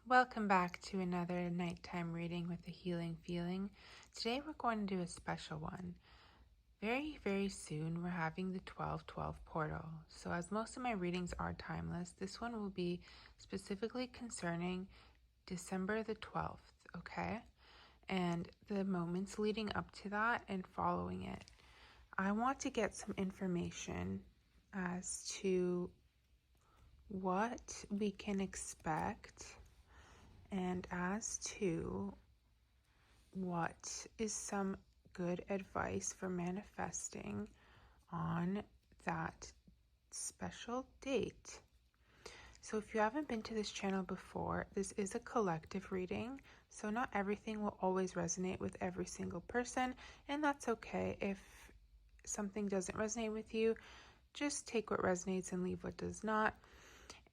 Welcome back to another nighttime reading with a healing feeling. Today we're going to do a special one. Very, very soon we're having the 12/12 portal. So as most of my readings are timeless, this one will be specifically concerning December the 12th, okay? And the moments leading up to that and following it. I want to get some information as to what we can expect and as to what is some good advice for manifesting on that special date. So if you haven't been to this channel before, this is a collective reading, so not everything will always resonate with every single person, and that's okay. If something doesn't resonate with you, just take what resonates and leave what does not.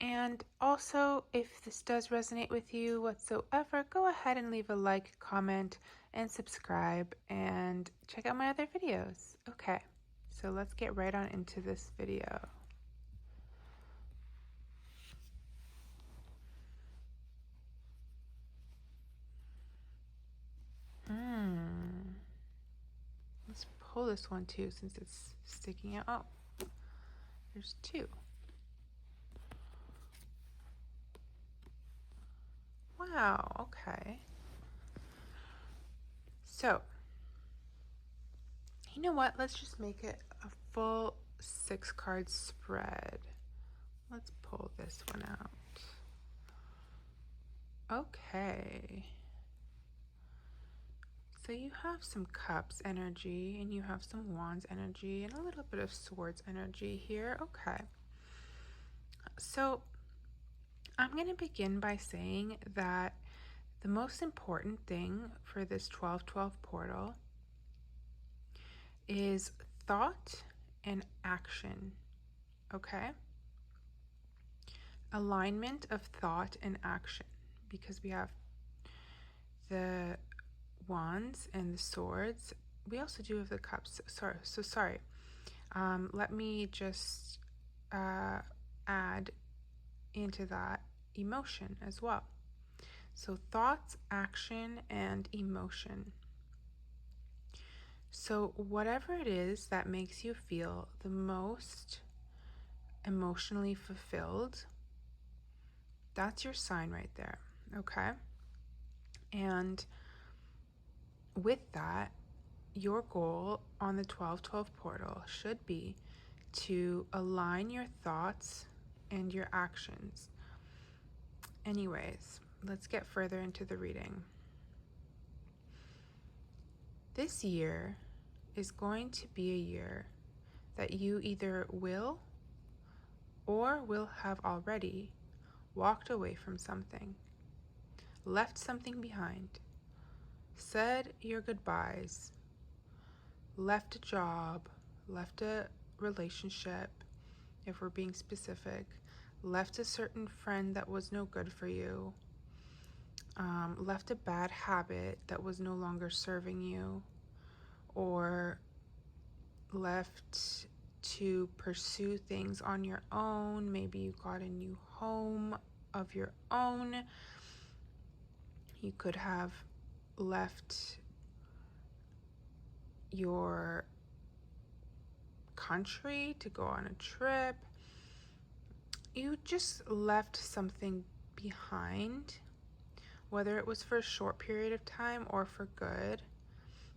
And also, if this does resonate with you whatsoever, go ahead and leave a like, comment, and subscribe, and check out my other videos. Okay, so let's get right on into this video. Let's pull this one too, since it's sticking out. Oh, there's two. Wow, okay. So, you know what? Let's just make it a full 6-card spread. Let's pull this one out. Okay. So you have some cups energy and you have some wands energy and a little bit of swords energy here. Okay. So I'm going to begin by saying that the most important thing for this 12/12 portal is thought and action. Okay? Alignment of thought and action, because we have the wands and the swords. We also do have the cups. Sorry. Let me just add into that emotion as well. So thoughts, action, and emotion. So whatever it is that makes you feel the most emotionally fulfilled, that's your sign right there, okay? And with that, your goal on the 12/12 portal should be to align your thoughts and your actions. Anyways, let's get further into the reading. This year is going to be a year that you either will or will have already walked away from something, left something behind, said your goodbyes, left a job, left a relationship, if we're being specific, left a certain friend that was no good for you, left a bad habit that was no longer serving you, or left to pursue things on your own. Maybe you got a new home of your own. You could have left your country to go on a trip. You just left something behind, whether it was for a short period of time or for good.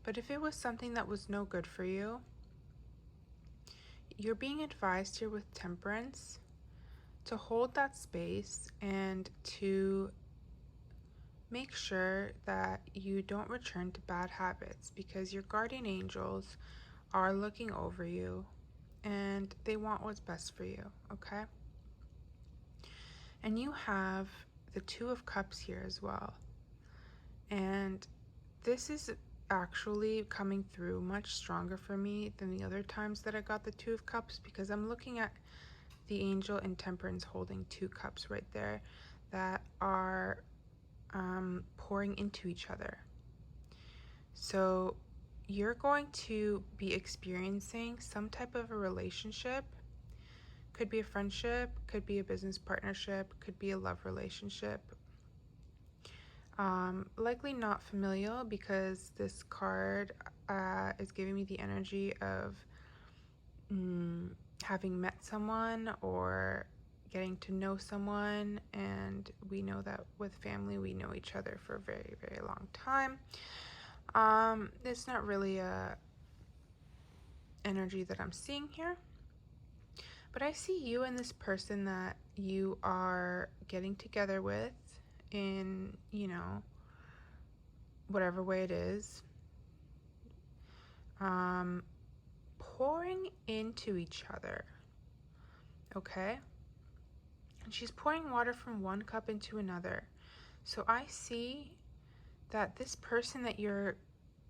But if it was something that was no good for you, you're being advised here with Temperance to hold that space and to make sure that you don't return to bad habits, because your guardian angels are looking over you and they want what's best for you, okay? And you have the Two of Cups here as well. And this is actually coming through much stronger for me than the other times that I got the Two of Cups, because I'm looking at the angel in Temperance holding two cups right there that are pouring into each other. So you're going to be experiencing some type of a relationship. Could be a friendship, could be a business partnership, could be a love relationship. Likely not familial, because this card is giving me the energy of having met someone or getting to know someone, and we know that with family we know each other for a very, very long time. It's not really a energy that I'm seeing here, but I see you and this person that you are getting together with in, whatever way it is, pouring into each other, okay? And she's pouring water from one cup into another. So I see that this person that you're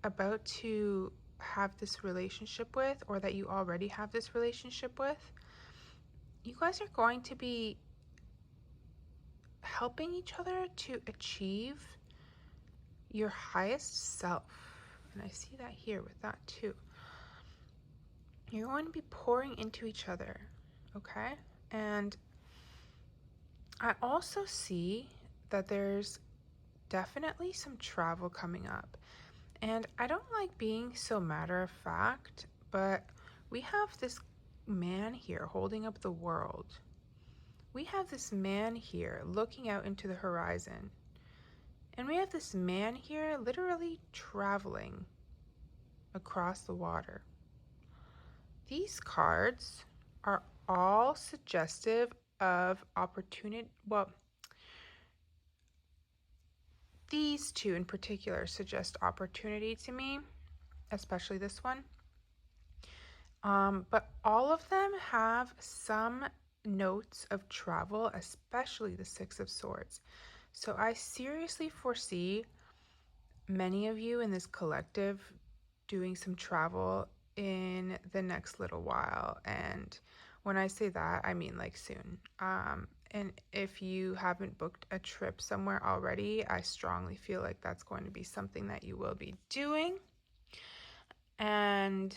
about to have this relationship with, or that you already have this relationship with, you guys are going to be helping each other to achieve your highest self. And I see that here with that too. You're going to be pouring into each other, okay? And I also see that there's definitely some travel coming up. And I don't like being so matter of fact, but we have this man here holding up the world. We have this man here looking out into the horizon. And we have this man here literally traveling across the water. These cards are all suggestive of opportunity. Well, these two in particular suggest opportunity to me, especially this one. But all of them have some notes of travel, especially the Six of Swords. So I seriously foresee many of you in this collective doing some travel in the next little while. And when I say that, I mean like soon. And if you haven't booked a trip somewhere already, I strongly feel like that's going to be something that you will be doing. And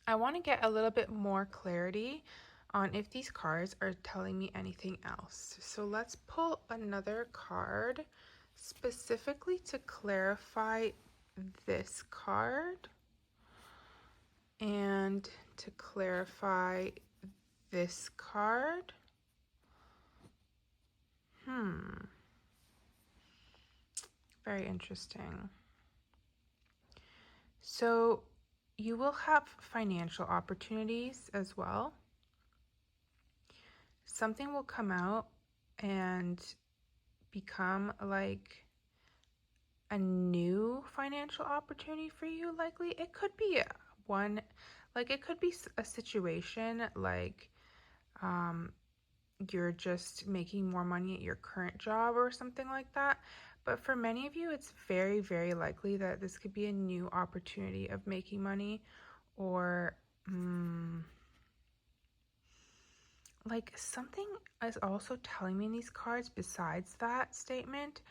I want to get a little bit more clarity on if these cards are telling me anything else. So let's pull another card specifically to clarify this card and to clarify this card. Very interesting. So you will have financial opportunities as well. Something will come out and become like a new financial opportunity for you. Likely it could be one, like it could be a situation like you're just making more money at your current job or something like that. But for many of you, it's very, very likely that this could be a new opportunity of making money, or like something is also telling me in these cards besides that statement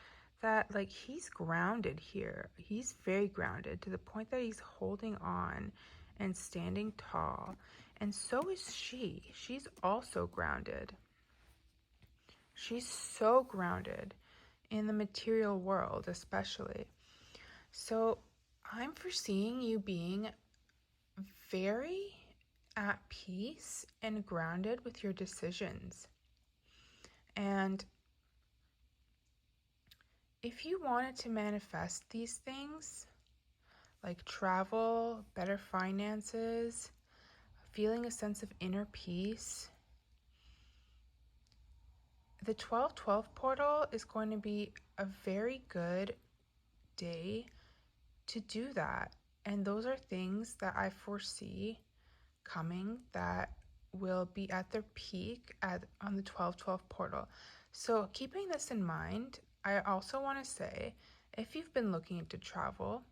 that like he's grounded here. He's very grounded to the point that he's holding on and standing tall. And so is she. She's also grounded. She's so grounded in the material world, especially. So I'm foreseeing you being very at peace and grounded with your decisions. And if you wanted to manifest these things, like travel, better finances, feeling a sense of inner peace, the 12/12 portal is going to be a very good day to do that. And those are things that I foresee coming that will be at their peak on the 12/12 portal. So keeping this in mind, I also want to say, if you've been looking into travel,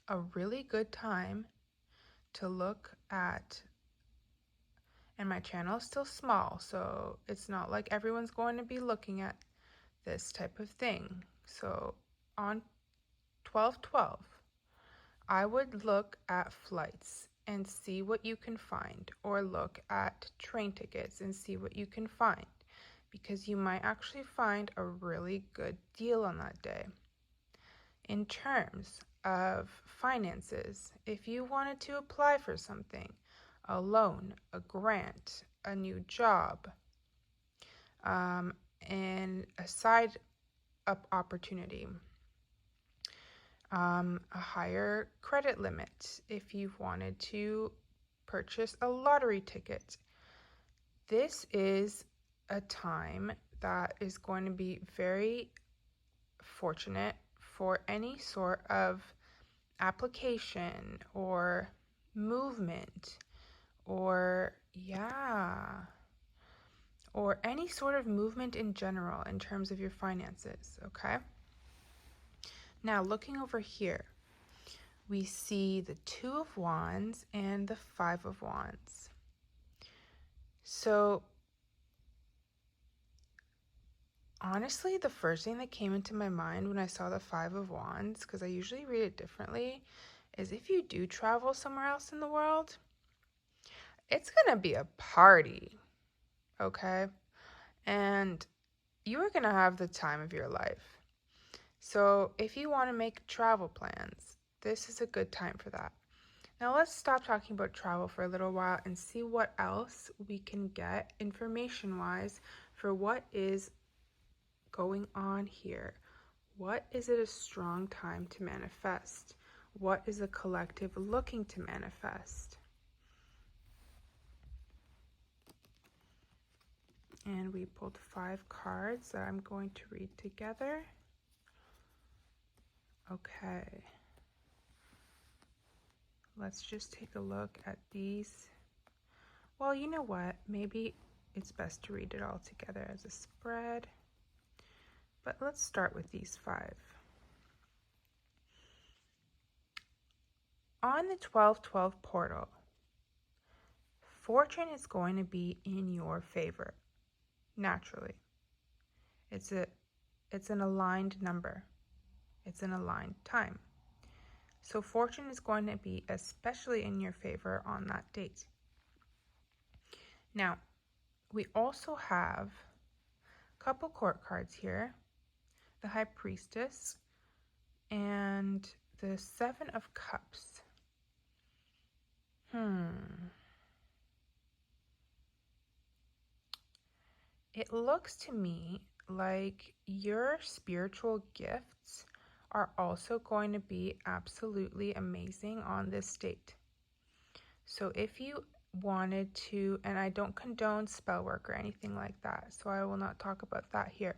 a really good time to look at, and my channel is still small, so it's not like everyone's going to be looking at this type of thing. So on 12/12, I would look at flights and see what you can find, or look at train tickets and see what you can find, because you might actually find a really good deal on that day. In terms of finances, if you wanted to apply for something, a loan, a grant, a new job, and a side up opportunity, a higher credit limit if you wanted to purchase a lottery ticket. This is a time that is going to be very fortunate for any sort of application or movement or any sort of movement in general in terms of your finances, okay? Now, looking over here, we see the Two of Wands and the Five of Wands. So, honestly, the first thing that came into my mind when I saw the Five of Wands, because I usually read it differently, is if you do travel somewhere else in the world, it's gonna be a party, okay? And you are gonna have the time of your life. So if you want to make travel plans, this is a good time for that. Now let's stop talking about travel for a little while and see what else we can get information-wise for what is going on here. What is it a strong time to manifest? What is the collective looking to manifest? And we pulled 5 cards that I'm going to read together. Okay. Let's just take a look at these. Well, you know what? Maybe it's best to read it all together as a spread. But let's start with these 5. On the 12/12 portal, fortune is going to be in your favor, naturally. It's an aligned number. It's an aligned time. So fortune is going to be especially in your favor on that date. Now, we also have a couple court cards here. The High Priestess and the Seven of Cups. It looks to me like your spiritual gifts are also going to be absolutely amazing on this date. So if you wanted to, and I don't condone spell work or anything like that, so I will not talk about that here.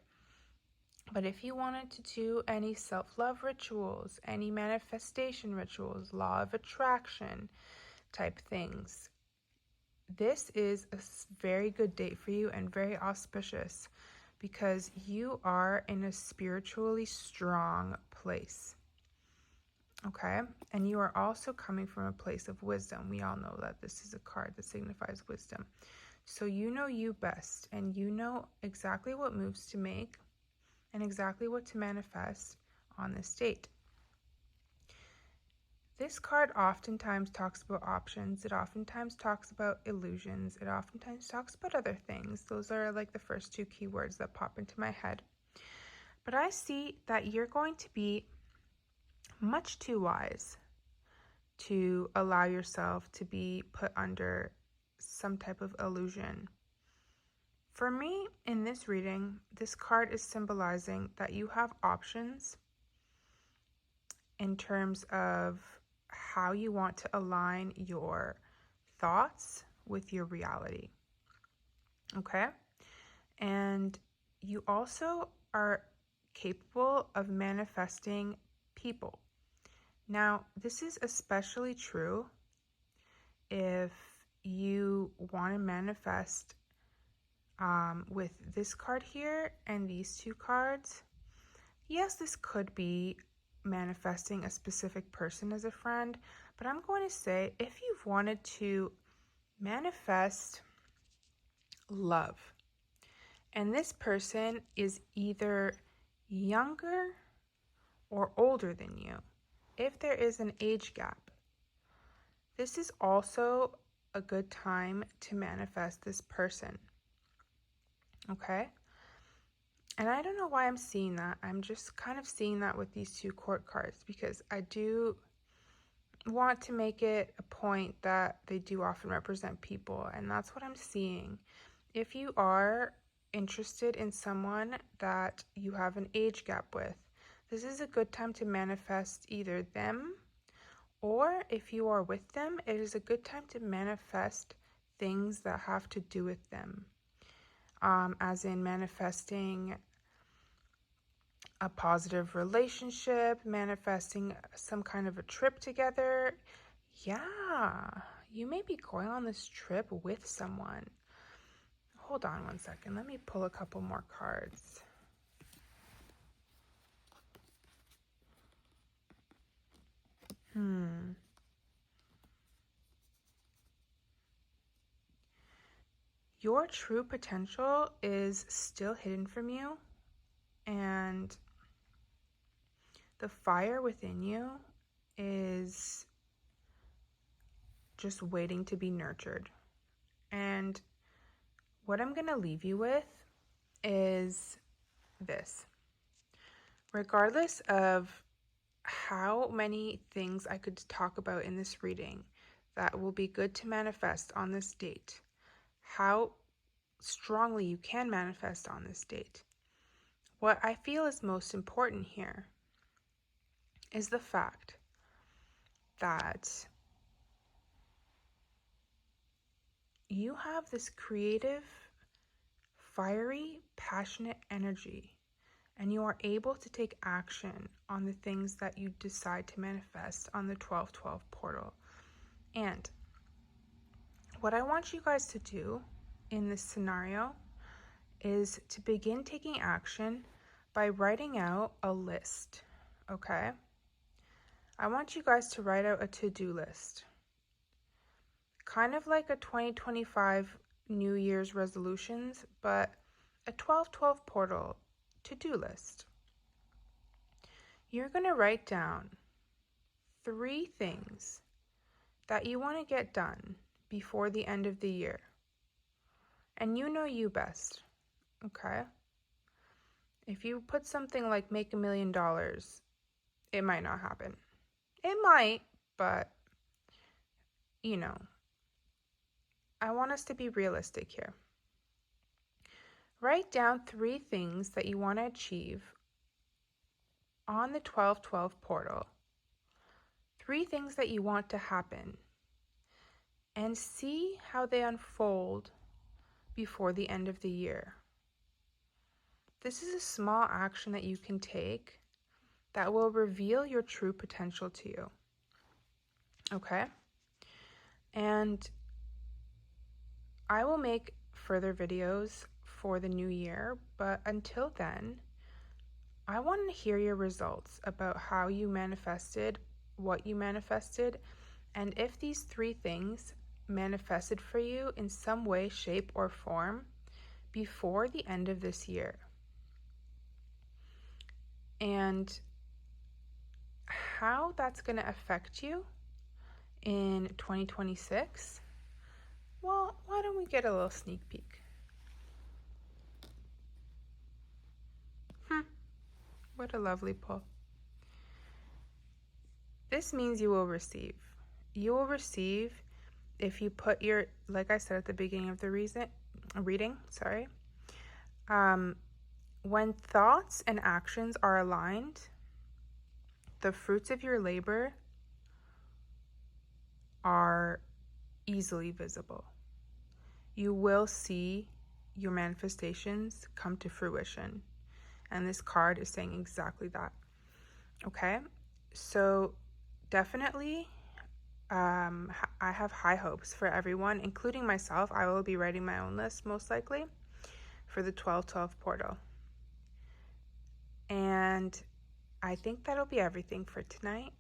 But if you wanted to do any self-love rituals, any manifestation rituals, law of attraction type things, this is a very good date for you and very auspicious because you are in a spiritually strong place. Okay? And you are also coming from a place of wisdom. We all know that this is a card that signifies wisdom. So you know you best, and you know exactly what moves to make and exactly what to manifest on this date. This card oftentimes talks about options. It oftentimes talks about illusions. It oftentimes talks about other things. Those are like the first 2 keywords that pop into my head. But I see that you're going to be much too wise to allow yourself to be put under some type of illusion. For me, in this reading, this card is symbolizing that you have options in terms of how you want to align your thoughts with your reality. Okay? And you also are capable of manifesting people. Now, this is especially true if you want to manifest with this card here and these 2 cards. Yes, this could be manifesting a specific person as a friend, but I'm going to say if you've wanted to manifest love, and this person is either younger or older than you, if there is an age gap, this is also a good time to manifest this person. Okay? And I don't know why I'm seeing that. I'm just kind of seeing that with these two court cards, because I do want to make it a point that they do often represent people, and that's what I'm seeing. If you are interested in someone that you have an age gap with, this is a good time to manifest either them, or if you are with them, it is a good time to manifest things that have to do with them. As in manifesting a positive relationship, manifesting some kind of a trip together. Yeah, you may be going on this trip with someone. Hold on one second. Let me pull a couple more cards. Your true potential is still hidden from you, and the fire within you is just waiting to be nurtured. And what I'm going to leave you with is this. Regardless of how many things I could talk about in this reading that will be good to manifest on this date, how strongly you can manifest on this date, what I feel is most important here is the fact that you have this creative, fiery, passionate energy, and you are able to take action on the things that you decide to manifest on the 1212 portal. And what I want you guys to do in this scenario is to begin taking action by writing out a list, okay? I want you guys to write out a to-do list, kind of like a 2025 New Year's resolutions, but a 1212 portal to-do list. You're going to write down 3 things that you want to get done before the end of the year. And you know you best, okay? If you put something like make $1 million, it might not happen. It might, but I want us to be realistic here. Write down 3 things that you want to achieve on the 1212 portal. 3 things that you want to happen, and see how they unfold before the end of the year. This is a small action that you can take that will reveal your true potential to you. Okay? And I will make further videos for the new year, but until then, I want to hear your results about how you manifested, what you manifested, and if these 3 things manifested for you in some way, shape, or form before the end of this year. And how that's going to affect you in 2026, well, why don't we get a little sneak peek? What a lovely pull. This means you will receive. You will receive if you put your, like I said at the beginning of the reading, when thoughts and actions are aligned, the fruits of your labor are easily visible. You will see your manifestations come to fruition. And this card is saying exactly that. Okay? So definitely, I have high hopes for everyone, including myself. I will be writing my own list, most likely, for the 1212 portal. And I think that'll be everything for tonight.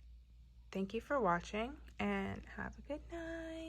Thank you for watching, and have a good night.